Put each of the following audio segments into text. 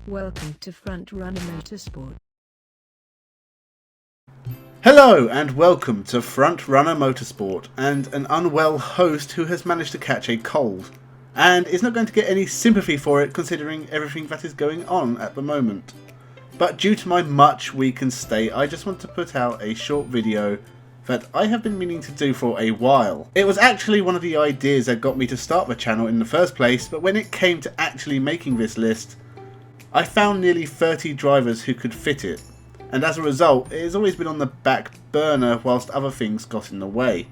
Welcome to Frontrunner Motorsport. Hello and welcome to Frontrunner Motorsport, and an unwell host who has managed to catch a cold and is not going to get any sympathy for it considering everything that is going on at the moment. But due to my much weakened state, I just want to put out a short video that I have been meaning to do for a while. It was actually one of the ideas that got me to start the channel in the first place, but when it came to actually making this list, I found nearly 30 drivers who could fit it, and as a result it has always been on the back burner whilst other things got in the way.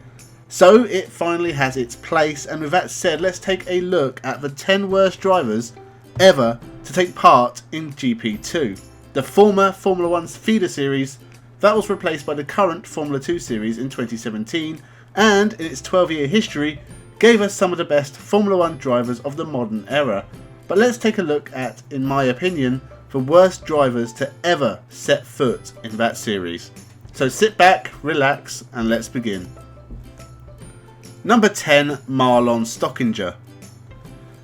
So it finally has its place, and with that said, let's take a look at the 10 worst drivers ever to take part in GP2, the former Formula 1's feeder series that was replaced by the current Formula 2 series in 2017, and in its 12-year history gave us some of the best Formula 1 drivers of the modern era. But let's take a look at, in my opinion, the worst drivers to ever set foot in that series. So sit back, relax, and let's begin. Number 10, Marlin Stockinger.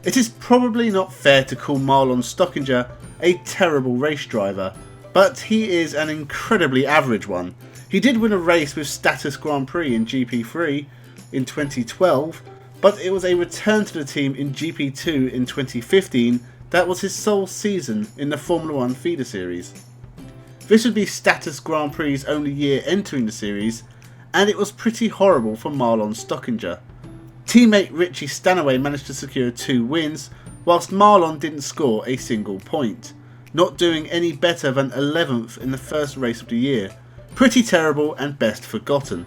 It is probably not fair to call Marlin Stockinger a terrible race driver, but he is an incredibly average one. He did win a race with Status Grand Prix in GP3 in 2012, but it was a return to the team in GP2 in 2015 that was his sole season in the Formula 1 feeder series. This would be Status Grand Prix's only year entering the series, and it was pretty horrible for Marlin Stockinger. Teammate Richie Stanaway managed to secure 2 wins, whilst Marlin didn't score a single point, not doing any better than 11th in the first race of the year. Pretty terrible and best forgotten.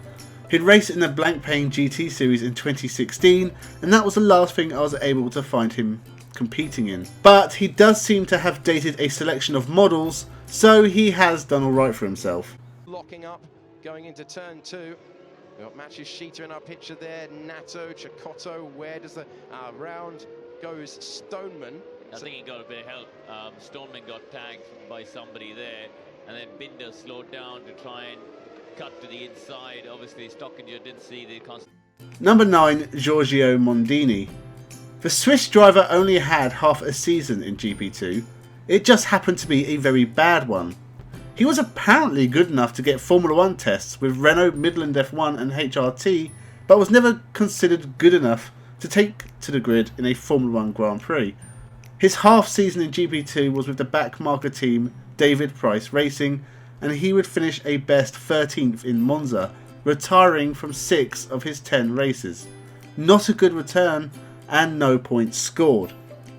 He'd raced in the Blancpain GT series in 2016, and that was the last thing I was able to find him competing in. But he does seem to have dated a selection of models, so he has done alright for himself. Locking up, going into turn 2. We've got Matches Sheeter in our picture there, Nato, Chicotto. Where does the round goes Stoneman? I think he got a bit of help. Stoneman got tagged by somebody there, and then Binder slowed down to try and cut to the inside. Obviously Stockinger didn't see the Number 9, Giorgio Montini. The Swiss driver only had half a season in GP2. It just happened to be a very bad one. He was apparently good enough to get Formula 1 tests with Renault, Midland F1 and HRT, but was never considered good enough to take to the grid in a Formula 1 Grand Prix. His half season in GP2 was with the backmarker team David Price Racing, and he would finish a best 13th in Monza, retiring from 6 of his 10 races. Not a good return, and no points scored.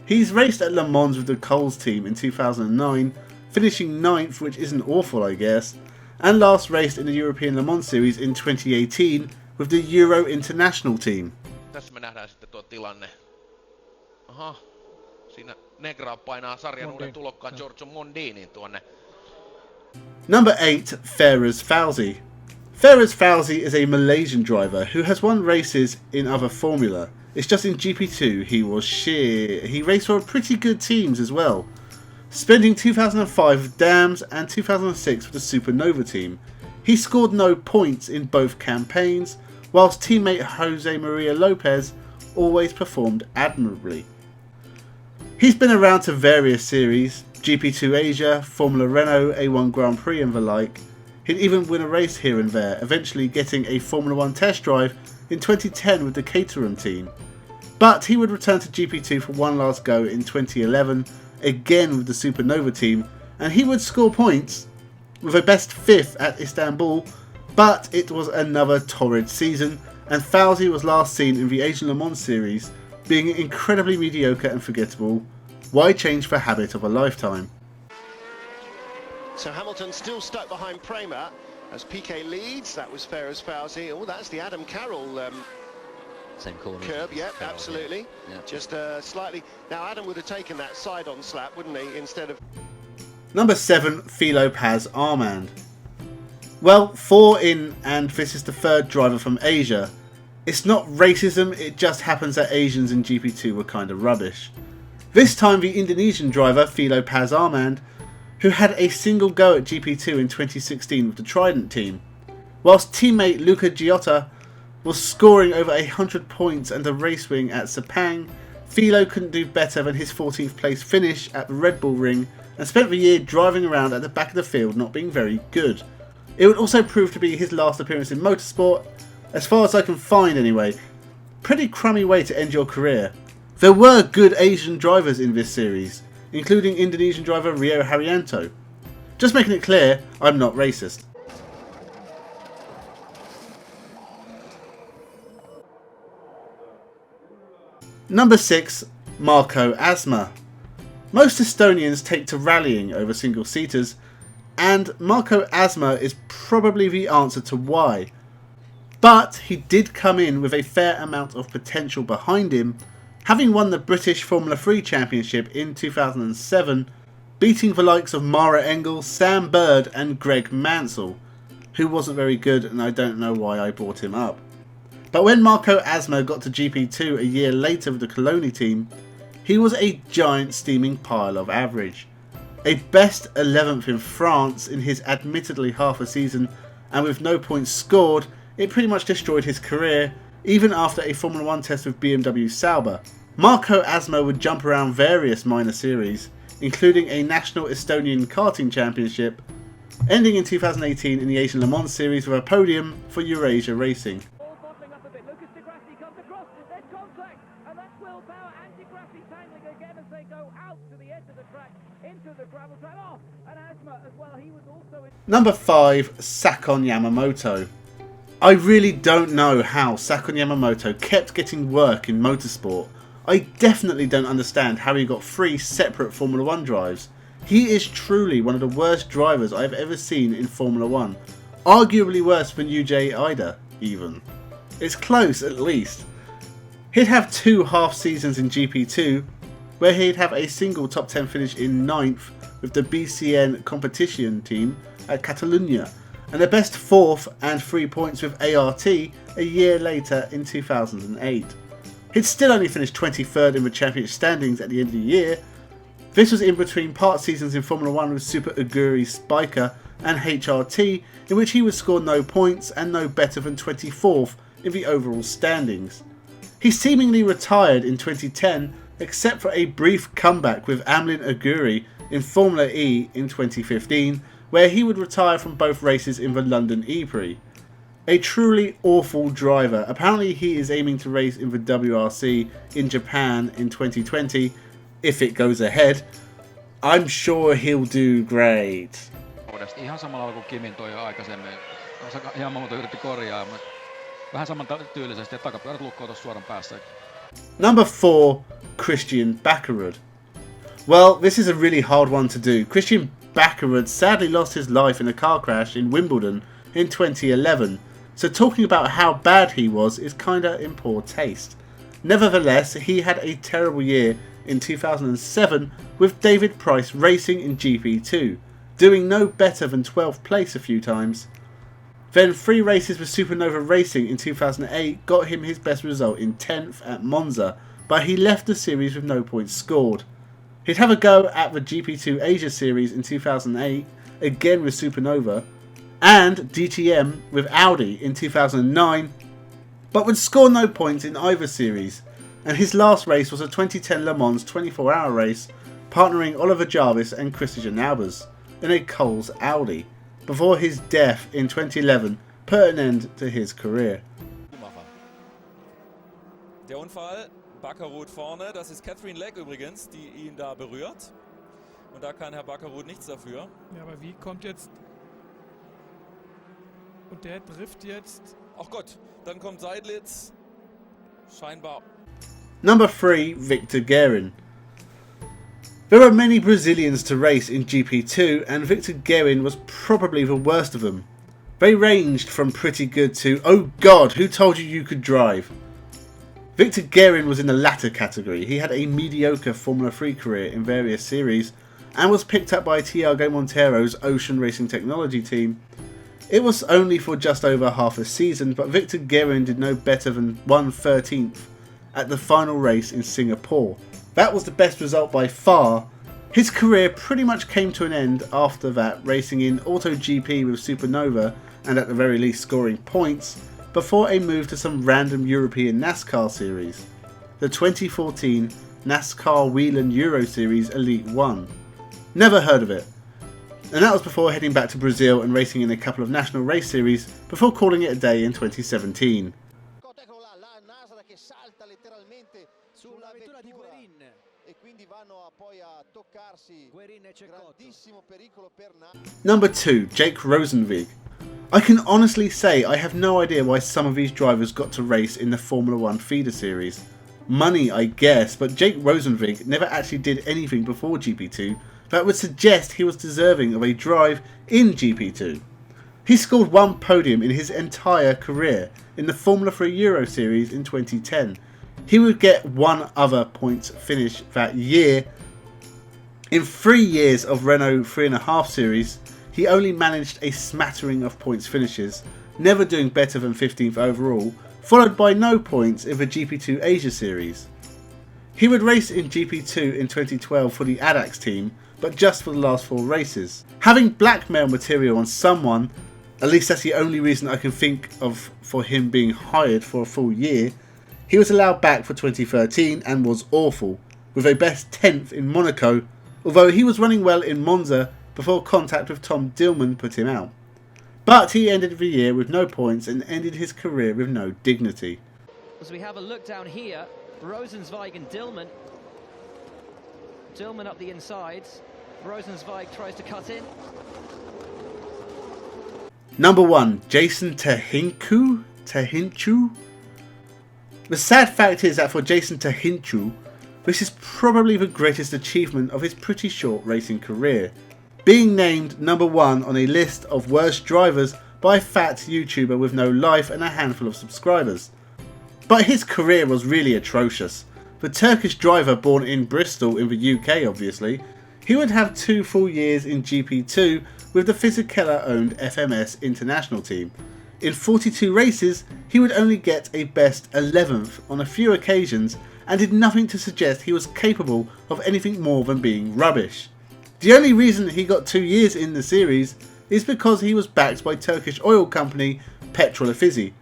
He's raced at Le Mans with the Coles team in 2009, finishing 9th, which isn't awful I guess, and last raced in the European Le Mans series in 2018 with the Euro International team. Tässä me nähdään sitten tuo tilanne. Aha, siinä Negra painaa sarjan uuden tulokkaan Giorgio Montinin tuonne. Number 8, Fares Fauzi. Fares Fauzi is a Malaysian driver who has won races in other formula. It's just in GP2 he was shit. He raced for pretty good teams as well, spending 2005 with Dams and 2006 with the Supernova team. He scored no points in both campaigns, whilst teammate Jose Maria Lopez always performed admirably. He's been around to various series, GP2 Asia, Formula Renault, A1 Grand Prix and the like. He'd even win a race here and there, eventually getting a Formula 1 test drive in 2010 with the Caterham team. But he would return to GP2 for one last go in 2011, again with the Supernova team, and he would score points with a best 5th at Istanbul, but it was another torrid season, and Fauzi was last seen in the Asian Le Mans series, being incredibly mediocre and forgettable. Why change the habit of a lifetime? So Hamilton still stuck behind Prema as Piquet leads. That was Fares Fauzi. Oh, that's the Adam Carroll same corner curb. Yeah, Carroll, absolutely. Yeah. Just slightly. Now Adam would have taken that side-on slap, wouldn't he, instead of... Number 7, Filo Paz Armand. Well, 4 in, and this is the 3rd driver from Asia. It's not racism, it just happens that Asians in GP2 were kind of rubbish. This time the Indonesian driver, Filo Paz Armand, who had a single go at GP2 in 2016 with the Trident team, whilst teammate Luca Giotta was scoring over 100 points and a race wing at Sepang, Filo couldn't do better than his 14th place finish at the Red Bull Ring and spent the year driving around at the back of the field not being very good. It would also prove to be his last appearance in motorsport, as far as I can find anyway. Pretty crummy way to end your career. There were good Asian drivers in this series, including Indonesian driver Rio Haryanto. Just making it clear, I'm not racist. Number 6, Marko Asthma. Most Estonians take to rallying over single-seaters, and Marko Asthma is probably the answer to why. But he did come in with a fair amount of potential behind him, having won the British Formula 3 Championship in 2007, beating the likes of Mara Engel, Sam Bird and Greg Mansell, who wasn't very good and I don't know why I brought him up. But when Marko Asthma got to GP2 a year later with the Coloni team, he was a giant steaming pile of average. A best 11th in France in his admittedly half a season, and with no points scored, it pretty much destroyed his career, even after a Formula 1 test with BMW Sauber. Marko Asthma would jump around various minor series, including a National Estonian Karting Championship, ending in 2018 in the Asian Le Mans Series with a podium for Eurasia Racing. Number 5, Sakon Yamamoto. I really don't know how Sakon Yamamoto kept getting work in motorsport. I definitely don't understand how he got 3 separate Formula 1 drives. He is truly one of the worst drivers I've ever seen in Formula 1. Arguably worse than UJ Ida, even. It's close, at least. He'd have 2 half seasons in GP2, where he'd have a single top 10 finish in 9th with the BCN competition team at Catalunya, and the best 4th and 3 points with ART a year later in 2008. He'd still only finished 23rd in the championship standings at the end of the year. This was in between part seasons in Formula 1 with Super Aguri Spiker and HRT, in which he would score no points and no better than 24th in the overall standings. He seemingly retired in 2010, except for a brief comeback with Amlin Aguri in Formula E in 2015, where he would retire from both races in the London E-Prix. A truly awful driver. Apparently he is aiming to race in the WRC in Japan in 2020, if it goes ahead. I'm sure he'll do great. Ihan samalla kuin Kimin toi jo aikaisemmin. Yamamoto yritti korjaa, mutta vähän saman tyylisesti, että takapyörät lukkoon tuossa suoran päässä. Number 4, Christian Bakkerud. Well, this is a really hard one to do. Christian Bakkerud sadly lost his life in a car crash in Wimbledon in 2011, so talking about how bad he was is kinda in poor taste. Nevertheless, he had a terrible year in 2007 with David Price racing in GP2, doing no better than 12th place a few times. Then 3 races with Supernova Racing in 2008 got him his best result in 10th at Monza, but he left the series with no points scored. He'd have a go at the GP2 Asia Series in 2008, again with Supernova, and DTM with Audi in 2009, but would score no points in either series, and his last race was a 2010 Le Mans 24-hour race, partnering Oliver Jarvis and Christian Albers in a Coles Audi, before his death in 2011 put an end to his career. Der Unfall, Bakkerud vorne, das ist Catherine Legg übrigens, die ihn da berührt. Und da kann Herr Bakkerud nichts dafür. Ja, aber wie kommt jetzt... Und der trifft jetzt... Ach Gott, dann kommt Seidlitz. Scheinbar. Number 3, Victor Guerin. There are many Brazilians to race in GP2, and Victor Guerin was probably the worst of them. They ranged from pretty good to, oh god, who told you could drive? Victor Guerin was in the latter category. He had a mediocre Formula 3 career in various series, and was picked up by Thiago Montero's Ocean Racing Technology team. It was only for just over half a season, but Victor Guerin did no better than 1/13th at the final race in Singapore. That was the best result by far. His career pretty much came to an end after that, racing in AutoGP with Supernova and at the very least scoring points, before a move to some random European NASCAR series, the 2014 NASCAR Whelen Euro Series Elite 1. Never heard of it. And that was before heading back to Brazil and racing in a couple of national race series before calling it a day in 2017. Number 2, Jake Rosenvig. I can honestly say I have no idea why some of these drivers got to race in the Formula 1 feeder series. Money, I guess, but Jake Rosenvig never actually did anything before GP2 that would suggest he was deserving of a drive in GP2. He scored 1 podium in his entire career in the Formula 3 Euro Series in 2010. He would get 1 other points finish that year. In 3 years of Renault 3.5 Series, he only managed a smattering of points finishes, never doing better than 15th overall, followed by no points in the GP2 Asia Series. He would race in GP2 in 2012 for the ADAX team, but just for the last 4 races. Having blackmail material on someone, at least that's the only reason I can think of for him being hired for a full year, he was allowed back for 2013 and was awful, with a best 10th in Monaco, although he was running well in Monza before contact with Tom Dillman put him out. But he ended the year with no points and ended his career with no dignity. As we have a look down here, Rosenzweig and Dillman. Dillman up the insides. Rosenzweig tries to cut in. Number 1, Jason Tajin Chu. The sad fact is that for Jason Tajin Chu, this is probably the greatest achievement of his pretty short racing career, being named number 1 on a list of worst drivers by a fat YouTuber with no life and a handful of subscribers. But his career was really atrocious. The Turkish driver born in Bristol in the UK obviously, he would have 2 full years in GP2 with the Fisichella owned FMS international team. In 42 races, he would only get a best 11th on a few occasions and did nothing to suggest he was capable of anything more than being rubbish. The only reason he got 2 years in the series is because he was backed by Turkish oil company Petrol Ofisi,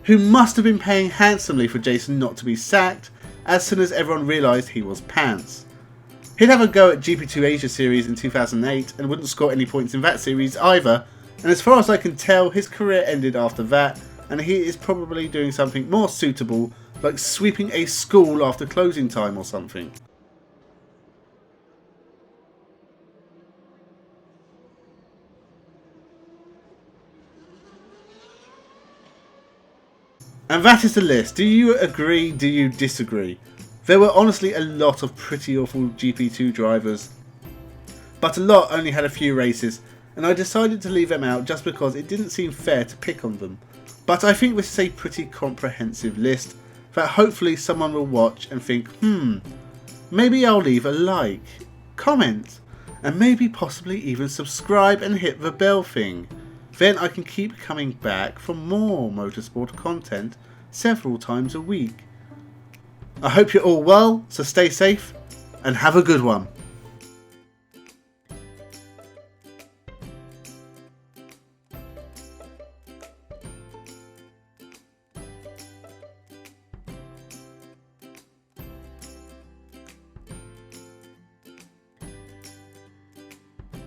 who must have been paying handsomely for Jason not to be sacked as soon as everyone realised he was pants. He'd have a go at GP2 Asia Series in 2008 and wouldn't score any points in that series either, and as far as I can tell his career ended after that, and he is probably doing something more suitable like sweeping a school after closing time or something. And that is the list. Do you agree? Do you disagree? There were honestly a lot of pretty awful GP2 drivers, but a lot only had a few races, and I decided to leave them out just because it didn't seem fair to pick on them. But I think this is a pretty comprehensive list that hopefully someone will watch and think, maybe I'll leave a like, comment, and maybe possibly even subscribe and hit the bell thing. Then I can keep coming back for more motorsport content several times a week. I hope you're all well, so stay safe and have a good one.